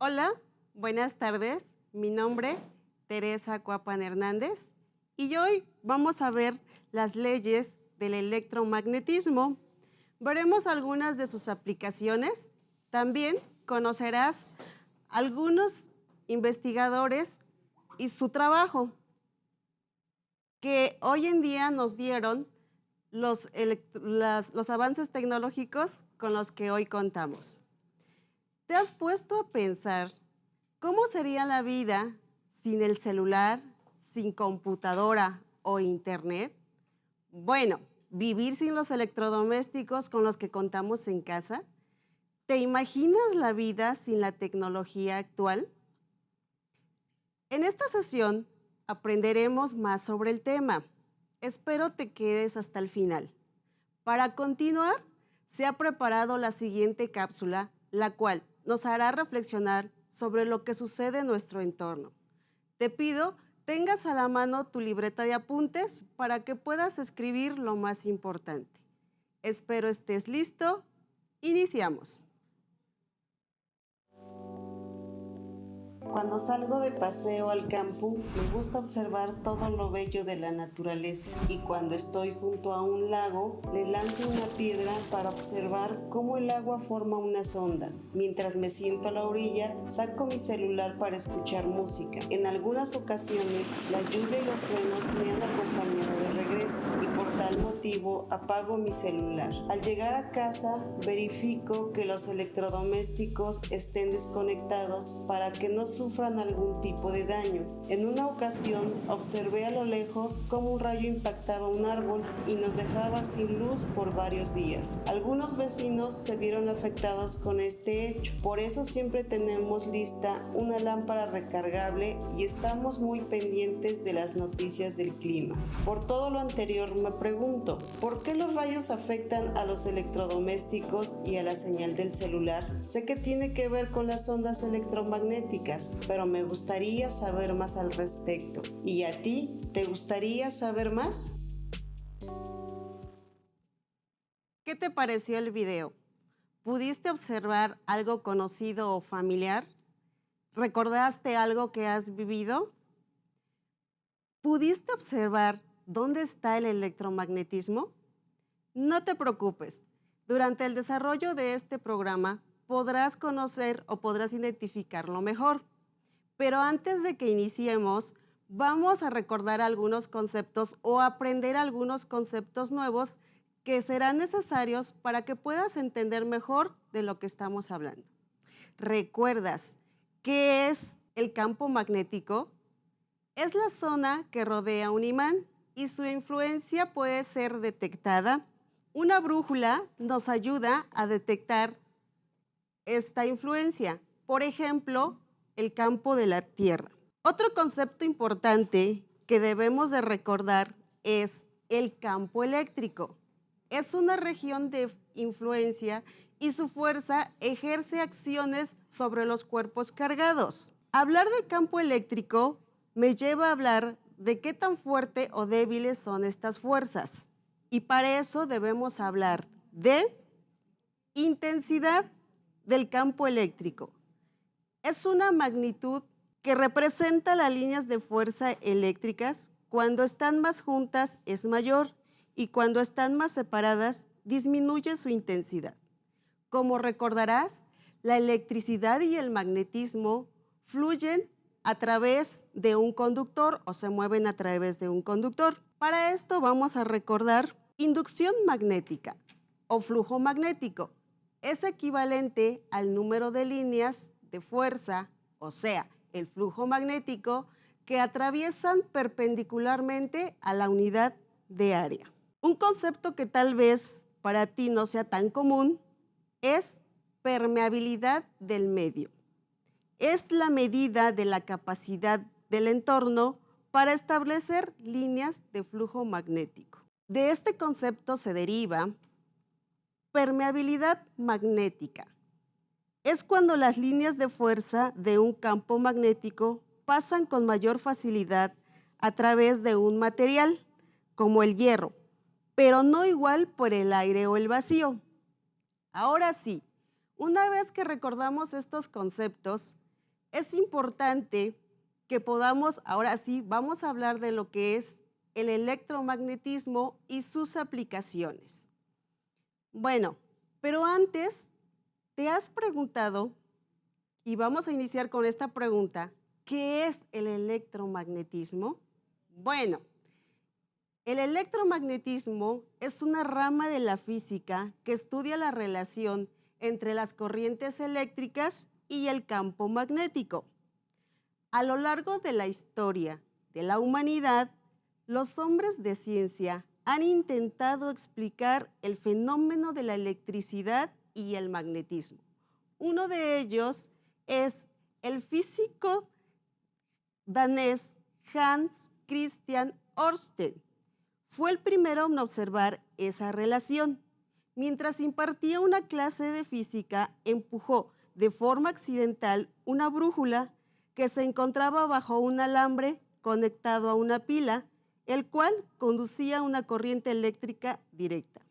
Hola, buenas tardes. Mi nombre, Teresa Cuapan Hernández, y hoy vamos a ver las leyes del electromagnetismo. Veremos algunas de sus aplicaciones. También conocerás algunos investigadores y su trabajo que hoy en día nos dieron los avances tecnológicos con los que hoy contamos. ¿Te has puesto a pensar cómo sería la vida sin el celular, sin computadora o internet? Bueno, vivir sin los electrodomésticos con los que contamos en casa. ¿Te imaginas la vida sin la tecnología actual? En esta sesión aprenderemos más sobre el tema. Espero te quedes hasta el final. Para continuar, se ha preparado la siguiente cápsula, la cual nos hará reflexionar sobre lo que sucede en nuestro entorno. Te pido tengas a la mano tu libreta de apuntes para que puedas escribir lo más importante. Espero estés listo. Iniciamos. Cuando salgo de paseo al campo, me gusta observar todo lo bello de la naturaleza y cuando estoy junto a un lago, le lanzo una piedra para observar cómo el agua forma unas ondas. Mientras me siento a la orilla, saco mi celular para escuchar música. En algunas ocasiones, la lluvia y los truenos me han acompañado de regreso y por tal motivo apago mi celular. Al llegar a casa, verifico que los electrodomésticos estén desconectados para que no sufran algún tipo de daño. En una ocasión observé a lo lejos cómo un rayo impactaba un árbol y nos dejaba sin luz por varios días. Algunos vecinos se vieron afectados con este hecho, por eso siempre tenemos lista una lámpara recargable y estamos muy pendientes de las noticias del clima. Por todo lo anterior me pregunto, ¿por qué los rayos afectan a los electrodomésticos y a la señal del celular? Sé que tiene que ver con las ondas electromagnéticas, pero me gustaría saber más al respecto. ¿Y a ti? ¿Te gustaría saber más? ¿Qué te pareció el video? ¿Pudiste observar algo conocido o familiar? ¿Recordaste algo que has vivido? ¿Pudiste observar dónde está el electromagnetismo? No te preocupes. Durante el desarrollo de este programa podrás conocer o podrás identificarlo mejor. Pero antes de que iniciemos, vamos a recordar algunos conceptos o aprender algunos conceptos nuevos que serán necesarios para que puedas entender mejor de lo que estamos hablando. ¿Recuerdas qué es el campo magnético? Es la zona que rodea un imán y su influencia puede ser detectada. Una brújula nos ayuda a detectar esta influencia. Por ejemplo, el campo de la Tierra. Otro concepto importante que debemos de recordar es el campo eléctrico. Es una región de influencia y su fuerza ejerce acciones sobre los cuerpos cargados. Hablar del campo eléctrico me lleva a hablar de qué tan fuerte o débiles son estas fuerzas. Y para eso debemos hablar de intensidad del campo eléctrico. Es una magnitud que representa las líneas de fuerza eléctricas. Cuando están más juntas es mayor y cuando están más separadas disminuye su intensidad. Como recordarás, la electricidad y el magnetismo fluyen a través de un conductor o se mueven a través de un conductor. Para esto vamos a recordar inducción magnética o flujo magnético. Es equivalente al número de líneas de fuerza, o sea, el flujo magnético, que atraviesan perpendicularmente a la unidad de área. Un concepto que tal vez para ti no sea tan común es permeabilidad del medio. Es la medida de la capacidad del entorno para establecer líneas de flujo magnético. De este concepto se deriva permeabilidad magnética. Es cuando las líneas de fuerza de un campo magnético pasan con mayor facilidad a través de un material, como el hierro, pero no igual por el aire o el vacío. Ahora sí, una vez que recordamos estos conceptos, es importante que podamos, ahora sí, vamos a hablar de lo que es el electromagnetismo y sus aplicaciones. Bueno, pero antes, ¿te has preguntado, y vamos a iniciar con esta pregunta, ¿qué es el electromagnetismo? Bueno, el electromagnetismo es una rama de la física que estudia la relación entre las corrientes eléctricas y el campo magnético. A lo largo de la historia de la humanidad, los hombres de ciencia han intentado explicar el fenómeno de la electricidad y el magnetismo. Uno de ellos es el físico danés Hans Christian Ørsted. Fue el primero en observar esa relación. Mientras impartía una clase de física, empujó de forma accidental una brújula que se encontraba bajo un alambre conectado a una pila, el cual conducía una corriente eléctrica directa.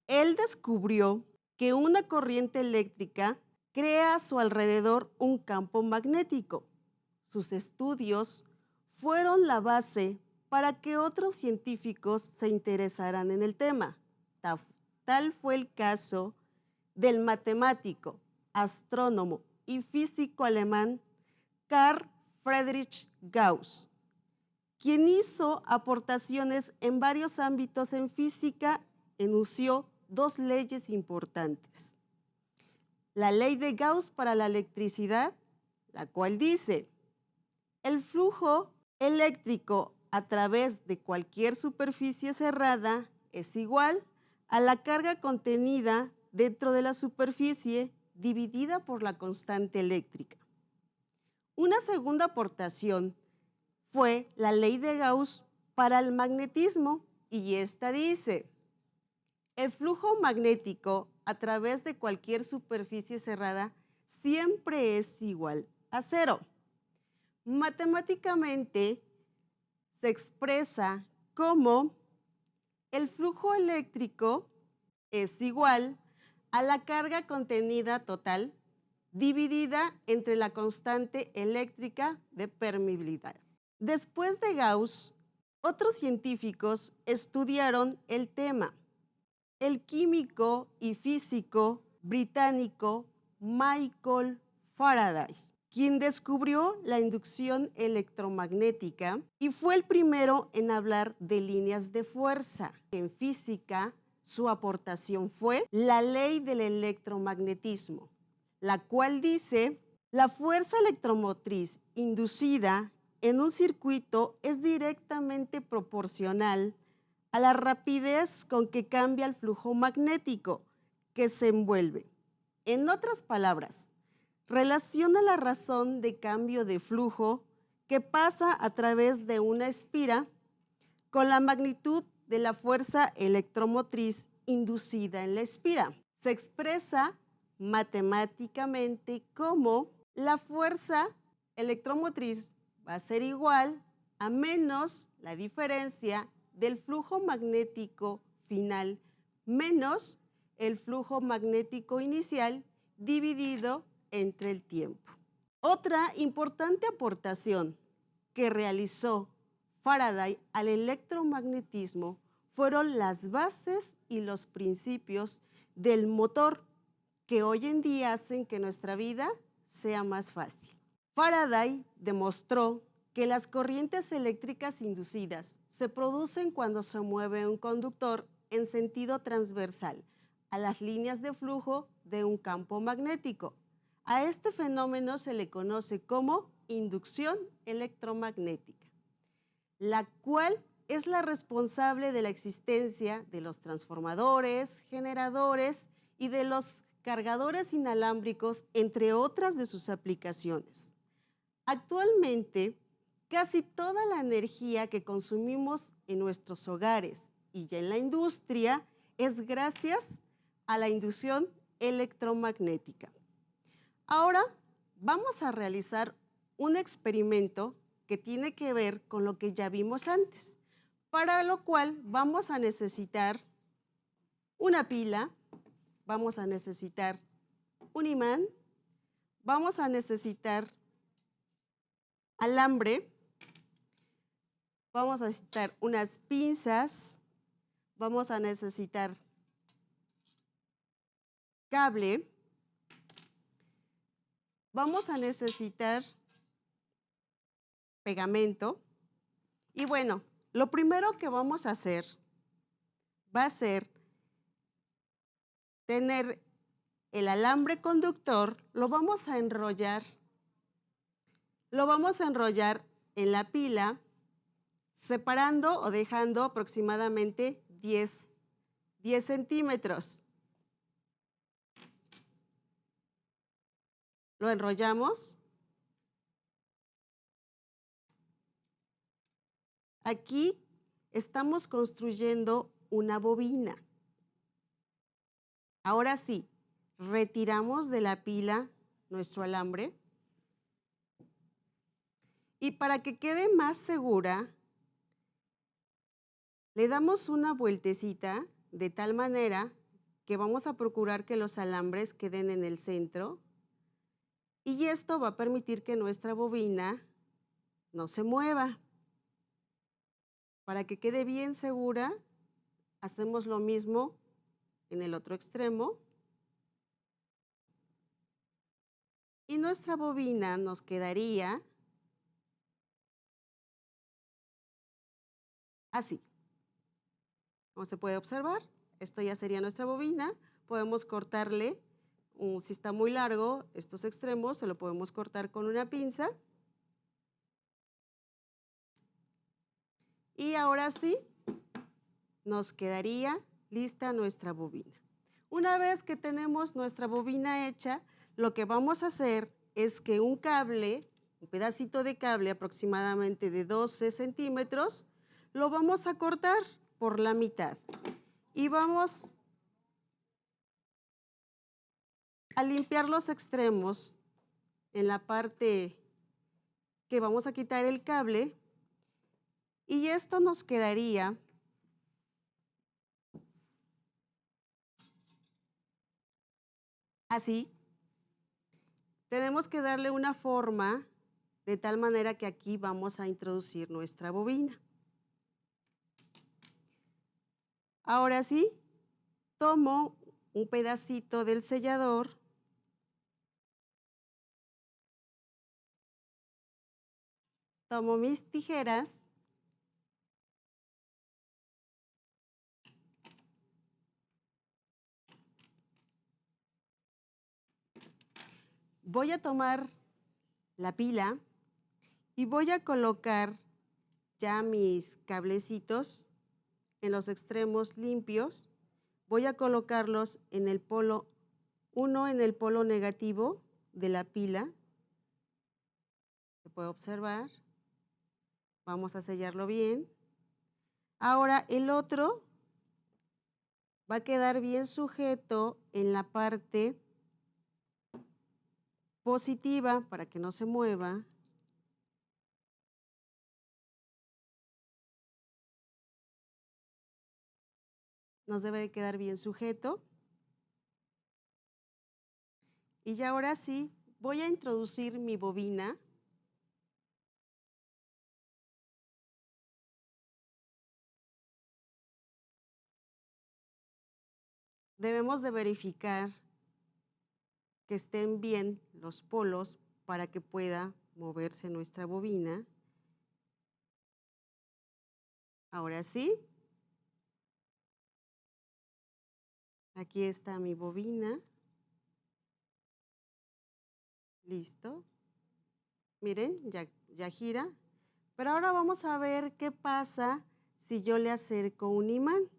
Él descubrió que una corriente eléctrica crea a su alrededor un campo magnético. Sus estudios fueron la base para que otros científicos se interesaran en el tema. Tal fue el caso del matemático, astrónomo y físico alemán Carl Friedrich Gauss, quien hizo aportaciones en varios ámbitos en física, enunció dos leyes importantes. La ley de Gauss para la electricidad, la cual dice: el flujo eléctrico a través de cualquier superficie cerrada es igual a la carga contenida dentro de la superficie dividida por la constante eléctrica. Una segunda aportación fue la ley de Gauss para el magnetismo, y esta dice: el flujo magnético a través de cualquier superficie cerrada siempre es igual a cero. Matemáticamente se expresa como el flujo eléctrico es igual a la carga contenida total dividida entre la constante eléctrica de permeabilidad. Después de Gauss, otros científicos estudiaron el tema. El químico y físico británico Michael Faraday, quien descubrió la inducción electromagnética y fue el primero en hablar de líneas de fuerza. En física, su aportación fue la ley del electromagnetismo, la cual dice: la fuerza electromotriz inducida en un circuito es directamente proporcional a la rapidez con que cambia el flujo magnético que se envuelve. En otras palabras, relaciona la razón de cambio de flujo que pasa a través de una espira con la magnitud de la fuerza electromotriz inducida en la espira. Se expresa matemáticamente como la fuerza electromotriz va a ser igual a menos la diferencia del flujo magnético final menos el flujo magnético inicial dividido entre el tiempo. Otra importante aportación que realizó Faraday al electromagnetismo fueron las bases y los principios del motor que hoy en día hacen que nuestra vida sea más fácil. Faraday demostró que las corrientes eléctricas inducidas se producen cuando se mueve un conductor en sentido transversal a las líneas de flujo de un campo magnético. A este fenómeno se le conoce como inducción electromagnética, la cual es la responsable de la existencia de los transformadores, generadores y de los cargadores inalámbricos, entre otras de sus aplicaciones. Actualmente, casi toda la energía que consumimos en nuestros hogares y ya en la industria es gracias a la inducción electromagnética. Ahora vamos a realizar un experimento que tiene que ver con lo que ya vimos antes, para lo cual vamos a necesitar una pila, vamos a necesitar un imán, vamos a necesitar alambre, vamos a necesitar unas pinzas, vamos a necesitar cable, vamos a necesitar pegamento y bueno, lo primero que vamos a hacer va a ser tener el alambre conductor, lo vamos a enrollar en la pila, separando o dejando aproximadamente 10 centímetros. Lo enrollamos. Aquí estamos construyendo una bobina. Ahora sí, retiramos de la pila nuestro alambre. Y para que quede más segura, le damos una vueltecita de tal manera que vamos a procurar que los alambres queden en el centro. Y esto va a permitir que nuestra bobina no se mueva. Para que quede bien segura, hacemos lo mismo en el otro extremo. Y nuestra bobina nos quedaría así. Como se puede observar, esto ya sería nuestra bobina. Podemos cortarle, si está muy largo, estos extremos, se lo podemos cortar con una pinza. Y ahora sí, nos quedaría lista nuestra bobina. Una vez que tenemos nuestra bobina hecha, lo que vamos a hacer es que un cable, un pedacito de cable aproximadamente de 12 centímetros, lo vamos a cortar por la mitad. Y vamos a limpiar los extremos en la parte que vamos a quitar el cable. Y esto nos quedaría así. Tenemos que darle una forma de tal manera que aquí vamos a introducir nuestra bobina. Ahora sí, tomo un pedacito del sellador tomo mis tijeras voy a tomar la pila y voy a colocar ya mis cablecitos en los extremos limpios. Voy a colocarlos en el polo, uno en el polo negativo de la pila. Se puede observar. Vamos a sellarlo bien. Ahora el otro va a quedar bien sujeto en la parte positiva para que no se mueva. Nos debe de quedar bien sujeto. Y ya ahora sí, voy a introducir mi bobina. Debemos de verificar que estén bien los polos para que pueda moverse nuestra bobina. Ahora sí. Aquí está mi bobina. Listo. Miren, ya gira. Pero ahora vamos a ver qué pasa si yo le acerco un imán.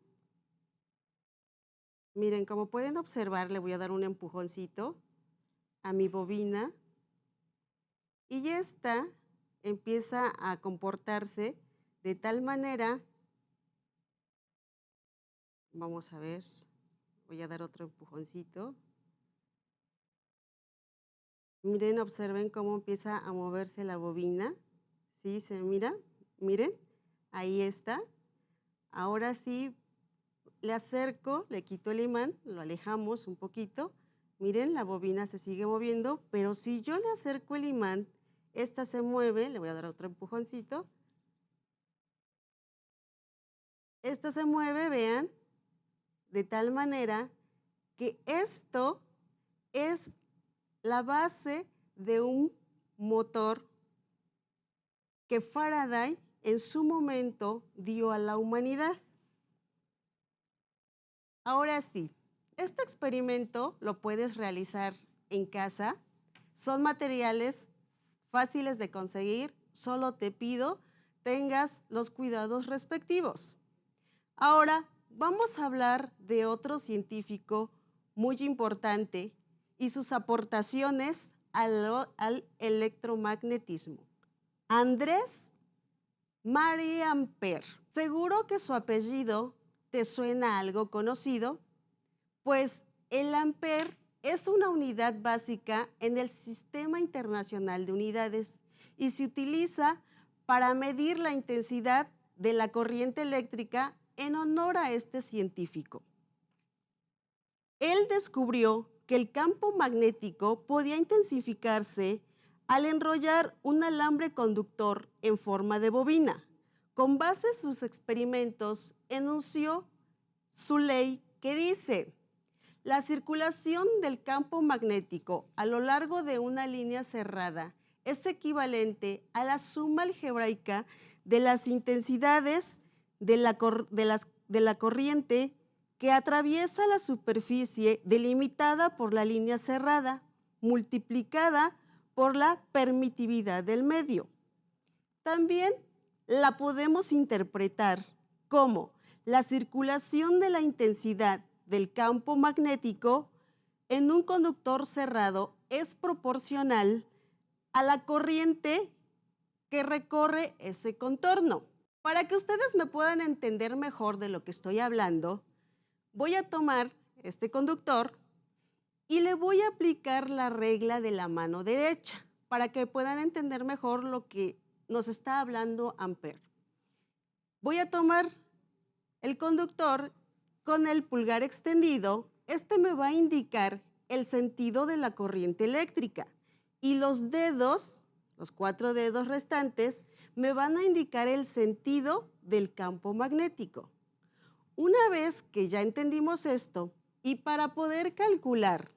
Miren, como pueden observar, le voy a dar un empujoncito a mi bobina y esta empieza a comportarse de tal manera, vamos a ver, voy a dar otro empujoncito. Miren, observen cómo empieza a moverse la bobina. ¿Sí se mira? Miren, ahí está. Ahora sí, le acerco, le quito el imán, lo alejamos un poquito. Miren, la bobina se sigue moviendo, pero si yo le acerco el imán, esta se mueve, le voy a dar otro empujoncito. Esta se mueve, vean, de tal manera que esto es la base de un motor que Faraday en su momento dio a la humanidad. Ahora sí, este experimento lo puedes realizar en casa. Son materiales fáciles de conseguir, solo te pido tengas los cuidados respectivos. Ahora vamos a hablar de otro científico muy importante y sus aportaciones al electromagnetismo. Andrés Marie Ampère. Seguro que su apellido te suena algo conocido, pues el ampere es una unidad básica en el Sistema Internacional de Unidades y se utiliza para medir la intensidad de la corriente eléctrica en honor a este científico. Él descubrió que el campo magnético podía intensificarse al enrollar un alambre conductor en forma de bobina. Con base en sus experimentos, enunció su ley que dice: la circulación del campo magnético a lo largo de una línea cerrada es equivalente a la suma algebraica de las intensidades de la corriente que atraviesa la superficie delimitada por la línea cerrada, multiplicada por la permitividad del medio. También la podemos interpretar como la circulación de la intensidad del campo magnético en un conductor cerrado es proporcional a la corriente que recorre ese contorno. Para que ustedes me puedan entender mejor de lo que estoy hablando, voy a tomar este conductor y le voy a aplicar la regla de la mano derecha para que puedan entender mejor lo que nos está hablando Ampère. Voy a tomar el conductor con el pulgar extendido. Este me va a indicar el sentido de la corriente eléctrica y los dedos, los 4 dedos restantes, me van a indicar el sentido del campo magnético. Una vez que ya entendimos esto, y para poder calcular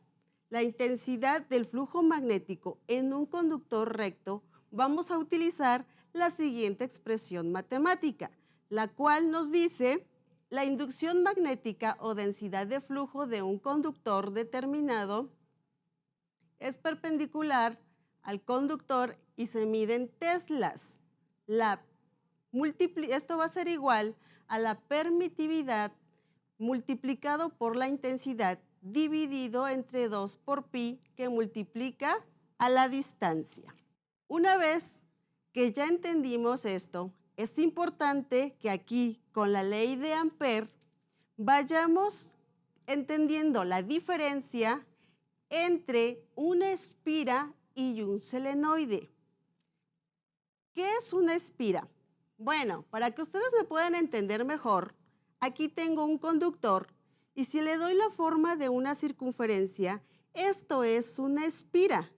la intensidad del flujo magnético en un conductor recto, vamos a utilizar la siguiente expresión matemática, la cual nos dice: la inducción magnética o densidad de flujo de un conductor determinado es perpendicular al conductor y se mide en teslas. Esto va a ser igual a la permitividad multiplicado por la intensidad dividido entre 2 por pi, que multiplica a la distancia. Una vez que ya entendimos esto, es importante que aquí, con la ley de Ampère, vayamos entendiendo la diferencia entre una espira y un selenoide. ¿Qué es una espira? Bueno, para que ustedes me puedan entender mejor, aquí tengo un conductor y si le doy la forma de una circunferencia, esto es una espira,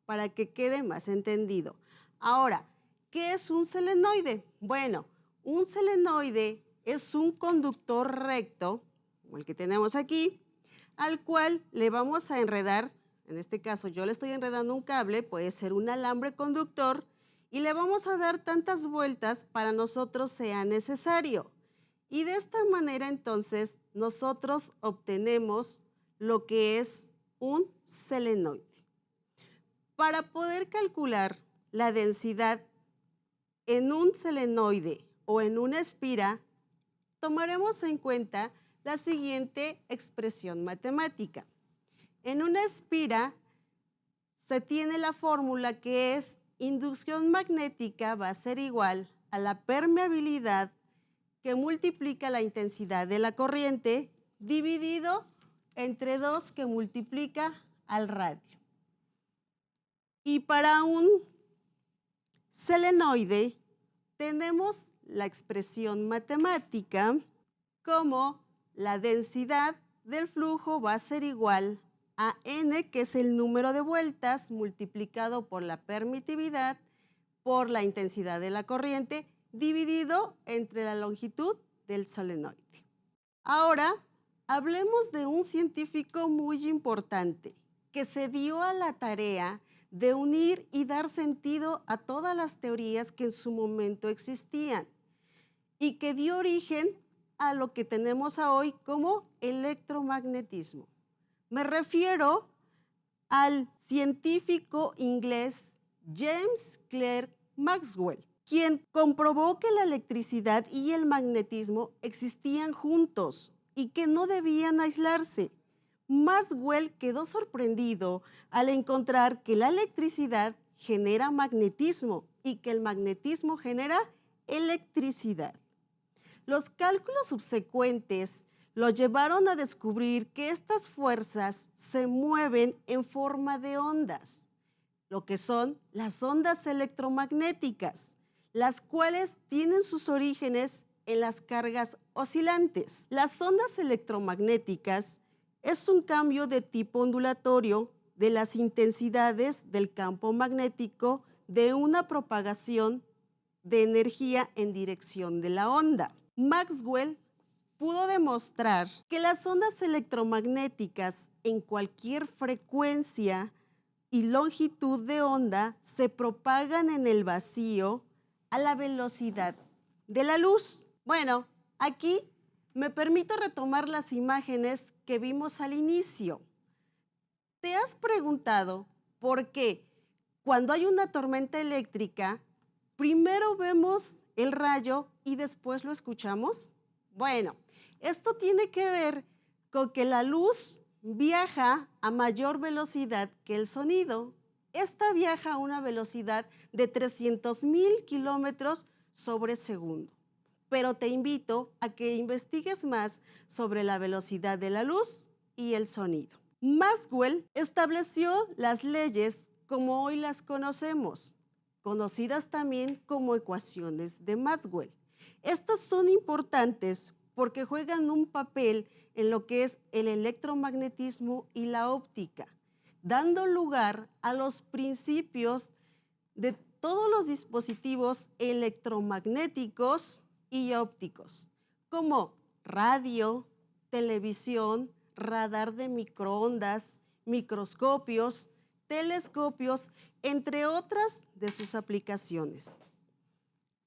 para que quede más entendido. Ahora, ¿qué es un selenoide? Bueno, un selenoide es un conductor recto, como el que tenemos aquí, al cual le vamos a enredar, en este caso yo le estoy enredando un cable, puede ser un alambre conductor, y le vamos a dar tantas vueltas para nosotros sea necesario. Y de esta manera entonces nosotros obtenemos lo que es un selenoide. Para poder calcular la densidad en un selenoide o en una espira, tomaremos en cuenta la siguiente expresión matemática. En una espira se tiene la fórmula que es: inducción magnética va a ser igual a la permeabilidad que multiplica la intensidad de la corriente dividido entre 2 que multiplica al radio. Y para un selenoide tenemos la expresión matemática como la densidad del flujo va a ser igual a n, que es el número de vueltas, multiplicado por la permitividad, por la intensidad de la corriente dividido entre la longitud del solenoide. Ahora, hablemos de un científico muy importante que se dio a la tarea de unir y dar sentido a todas las teorías que en su momento existían y que dio origen a lo que tenemos hoy como electromagnetismo. Me refiero al científico inglés James Clerk Maxwell, quien comprobó que la electricidad y el magnetismo existían juntos y que no debían aislarse. Maxwell quedó sorprendido al encontrar que la electricidad genera magnetismo y que el magnetismo genera electricidad. Los cálculos subsecuentes lo llevaron a descubrir que estas fuerzas se mueven en forma de ondas, lo que son las ondas electromagnéticas, las cuales tienen sus orígenes en las cargas oscilantes. Las ondas electromagnéticas es un cambio de tipo ondulatorio de las intensidades del campo magnético de una propagación de energía en dirección de la onda. Maxwell pudo demostrar que las ondas electromagnéticas en cualquier frecuencia y longitud de onda se propagan en el vacío a la velocidad de la luz. Bueno, aquí me permito retomar las imágenes que vimos al inicio. ¿Te has preguntado por qué cuando hay una tormenta eléctrica, primero vemos el rayo y después lo escuchamos? Bueno, esto tiene que ver con que la luz viaja a mayor velocidad que el sonido. Esta viaja a una velocidad de 300,000 kilómetros sobre segundo. Pero te invito a que investigues más sobre la velocidad de la luz y el sonido. Maxwell estableció las leyes como hoy las conocemos, conocidas también como ecuaciones de Maxwell. Estas son importantes porque juegan un papel en lo que es el electromagnetismo y la óptica, dando lugar a los principios de todos los dispositivos electromagnéticos y ópticos, como radio, televisión, radar de microondas, microscopios, telescopios, entre otras de sus aplicaciones.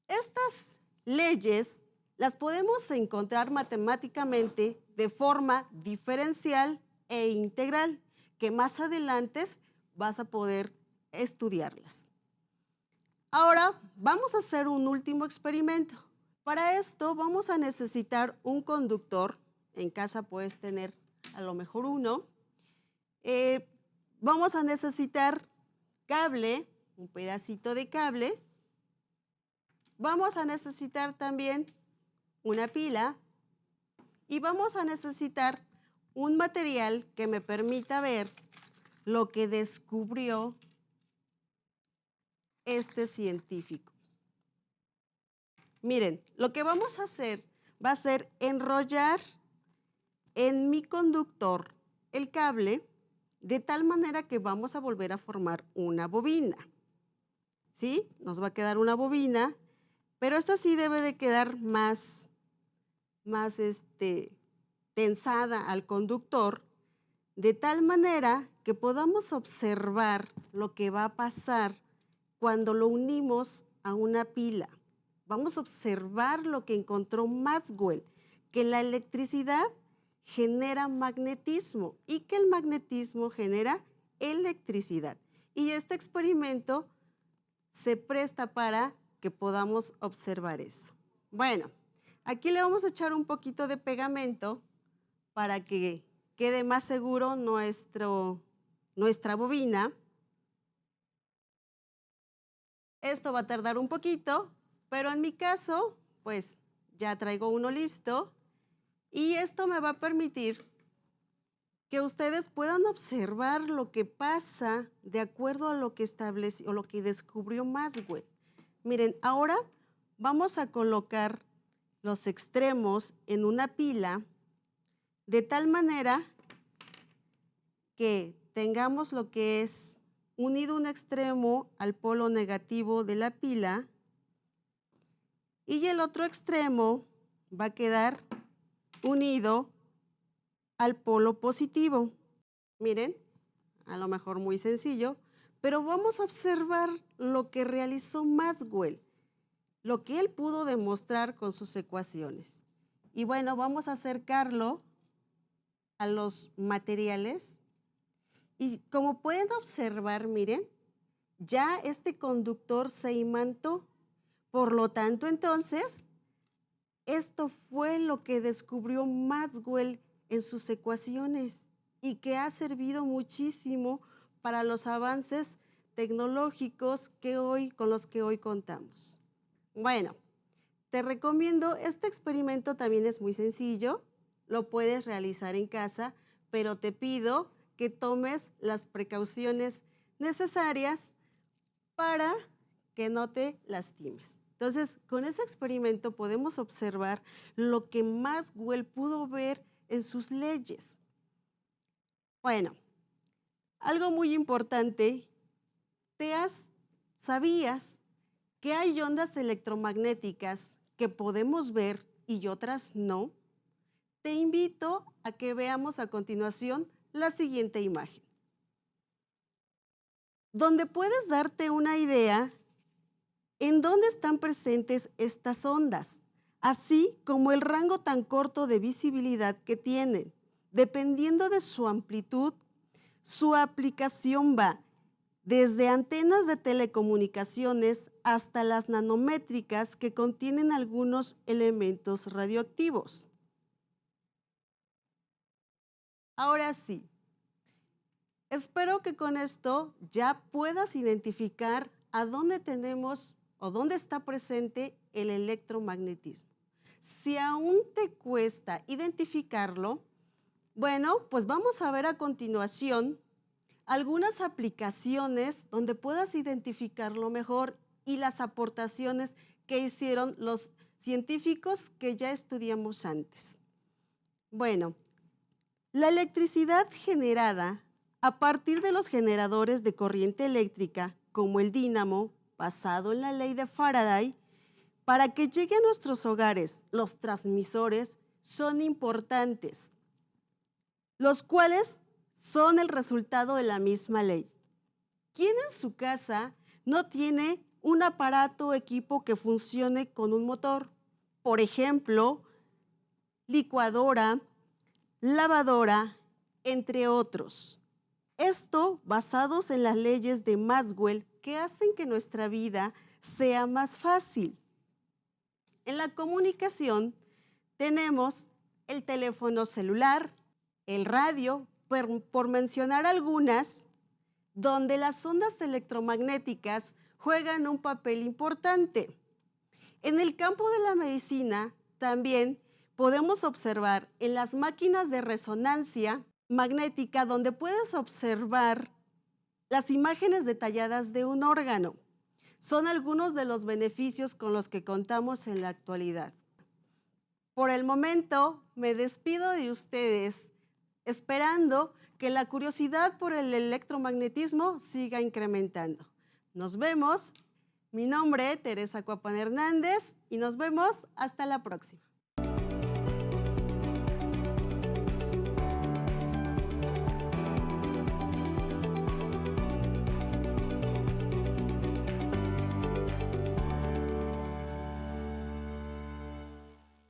Estas leyes las podemos encontrar matemáticamente de forma diferencial e integral, que más adelante vas a poder estudiarlas. Ahora vamos a hacer un último experimento. Para esto vamos a necesitar un conductor. En casa puedes tener a lo mejor uno. Vamos a necesitar cable, un pedacito de cable. Vamos a necesitar también una pila y vamos a necesitar un material que me permita ver lo que descubrió este científico. Miren, lo que vamos a hacer va a ser enrollar en mi conductor el cable de tal manera que vamos a volver a formar una bobina. ¿Sí? Nos va a quedar una bobina, pero esta sí debe de quedar más tensada al conductor, de tal manera que podamos observar lo que va a pasar cuando lo unimos a una pila. Vamos a observar lo que encontró Maxwell, que la electricidad genera magnetismo y que el magnetismo genera electricidad. Y este experimento se presta para que podamos observar eso. Bueno, aquí le vamos a echar un poquito de pegamento para que quede más seguro nuestra bobina. Esto va a tardar un poquito, pero en mi caso, pues ya traigo uno listo y esto me va a permitir que ustedes puedan observar lo que pasa de acuerdo a lo que estableció o lo que descubrió Maxwell. Miren, ahora vamos a colocar los extremos en una pila de tal manera que tengamos lo que es unido un extremo al polo negativo de la pila y el otro extremo va a quedar unido al polo positivo. Miren, a lo mejor muy sencillo, pero vamos a observar lo que realizó Maxwell, lo que él pudo demostrar con sus ecuaciones. Y bueno, vamos a acercarlo a los materiales. Y como pueden observar, miren, ya este conductor se imantó. Por lo tanto, entonces, esto fue lo que descubrió Maxwell en sus ecuaciones y que ha servido muchísimo para los avances tecnológicos con los que hoy contamos. Bueno, te recomiendo, este experimento también es muy sencillo, lo puedes realizar en casa, pero te pido que tomes las precauciones necesarias para que no te lastimes. Entonces, con ese experimento podemos observar lo que Maxwell pudo ver en sus leyes. Bueno, algo muy importante, ¿sabías que hay ondas electromagnéticas que podemos ver y otras no? Te invito a que veamos a continuación la siguiente imagen, donde puedes darte una idea en dónde están presentes estas ondas, así como el rango tan corto de visibilidad que tienen. Dependiendo de su amplitud, su aplicación va desde antenas de telecomunicaciones hasta las nanométricas que contienen algunos elementos radioactivos. Ahora sí, espero que con esto ya puedas identificar a dónde tenemos o dónde está presente el electromagnetismo. Si aún te cuesta identificarlo, bueno, pues vamos a ver a continuación algunas aplicaciones donde puedas identificarlo mejor y las aportaciones que hicieron los científicos que ya estudiamos antes. Bueno, la electricidad generada a partir de los generadores de corriente eléctrica, como el dínamo, basado en la ley de Faraday, para que llegue a nuestros hogares, los transmisores son importantes, los cuales son el resultado de la misma ley. ¿Quién en su casa no tiene un aparato o equipo que funcione con un motor? Por ejemplo, licuadora, lavadora, entre otros. Esto basados en las leyes de Maxwell que hacen que nuestra vida sea más fácil. En la comunicación tenemos el teléfono celular, el radio, por mencionar algunas, donde las ondas electromagnéticas juegan un papel importante. En el campo de la medicina también podemos observar en las máquinas de resonancia magnética, donde puedes observar las imágenes detalladas de un órgano. Son algunos de los beneficios con los que contamos en la actualidad. Por el momento, me despido de ustedes, esperando que la curiosidad por el electromagnetismo siga incrementando. Nos vemos. Mi nombre es Teresa Cuapan Hernández y nos vemos hasta la próxima.